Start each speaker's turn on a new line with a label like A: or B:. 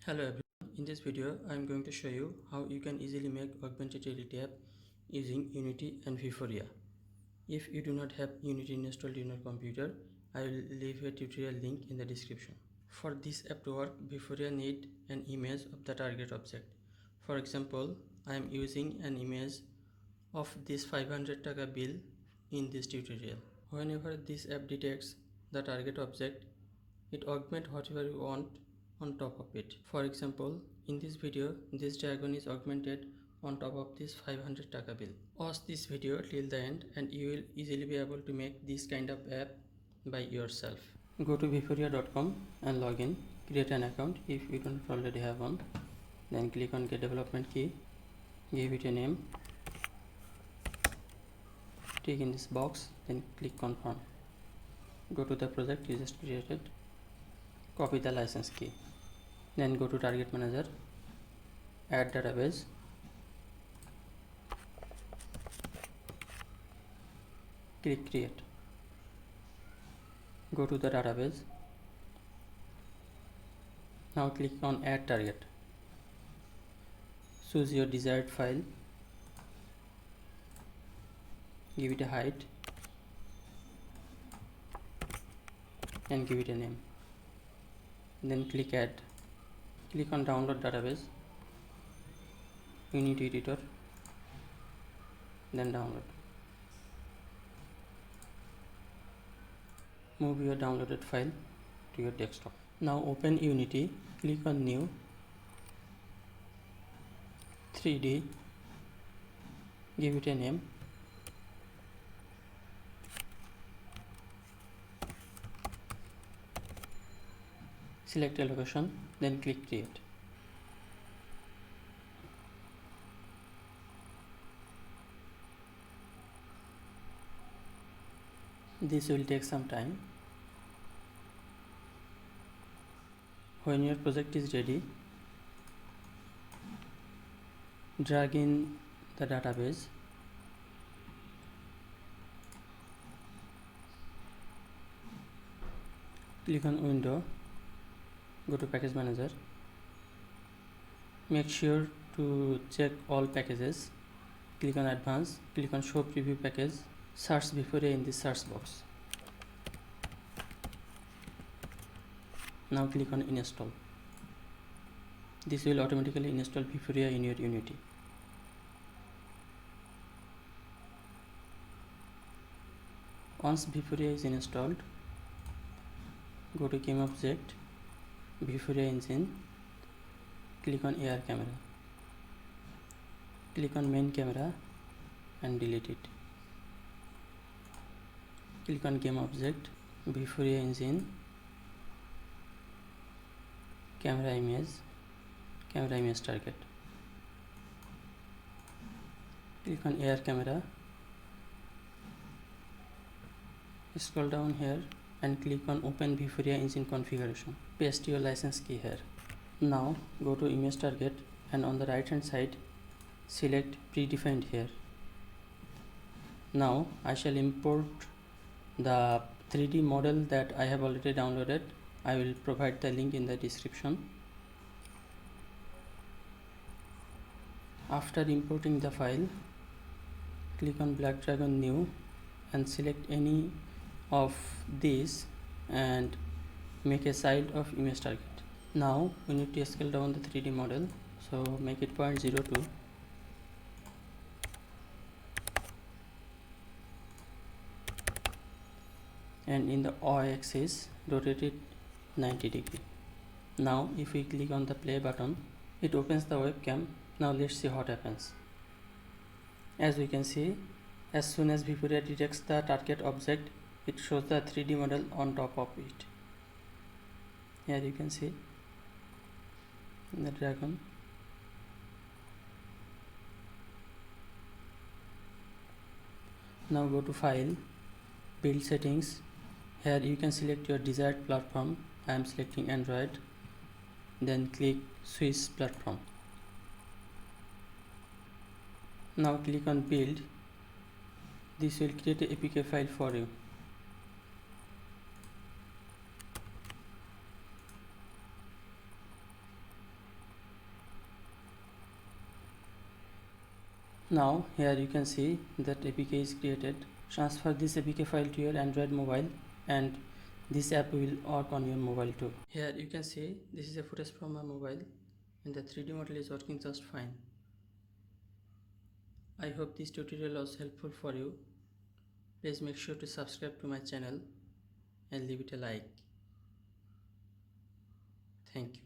A: Hello everyone, in this video I am going to show you how you can easily make augmented reality app using Unity and vuforia. If you do not have Unity installed in your computer, I will leave a tutorial link in the description. For this app to work, vuforia need an image of the target object. For example, I am using an image of this 500 taka bill in this tutorial. Whenever this app detects the target object, it augments whatever you want on top of it. For example, in this video, this dragon is augmented on top of this 500 taka bill. Watch this video till the end and you will easily be able to make this kind of app by yourself. Go to vuforia.com and log in. Create an account if you don't already have one. Then click on get development key. Give it a name. Tick in this box, then click confirm. Go to the project you just created. Copy the license key. Then go to target manager. Add database. Click create. Go to the database. Now click on add target. Choose your desired file. Give it a height and give it a name. Then click add. Click on download database. Unity editor. Then download. Move your downloaded file to your desktop. Now open Unity. Click on new. 3D. Give it a name. Select a location, then click create. This will take some time. When your project is ready, drag in the database. Click on window. Go to package manager. Make sure to check all packages. Click on advanced. Click on show preview package. Search vuforia in the search box. Now click on install. This will automatically install vuforia in your Unity. Once vuforia is installed, go to game object, vuforia engine, click on AR camera. Click on main camera and delete it. Click on game object, vuforia engine, camera image target. Click on AR camera. Scroll down here and click on open vuforia engine configuration. Paste your license key here. Now go to image target and on the right hand side select predefined here. Now I shall import the 3D model that I have already downloaded. I will provide the link in the description. After importing the file, click on Black Dragon New and select any of these and make a child of image target. Now we need to scale down the 3D model, so make it 0.02. And in the y-axis rotate it 90 degree. Now if we click on the play button, it opens the webcam. Now let's see what happens. As we can see, as soon as vuforia detects the target object, it shows the 3D model on top of it. Here you can see the dragon. Now go to file, build settings. Here you can select your desired platform. I am selecting Android. Then click switch platform. Now click on build. This will create a APK file for you. Now here you can see that APK is created. Transfer this APK file to your Android mobile and this app will work on your mobile too. Here you can see this is a footage from my mobile and the 3D model is working just fine. I hope this tutorial was helpful for you. Please make sure to subscribe to my channel and leave it a like. Thank you.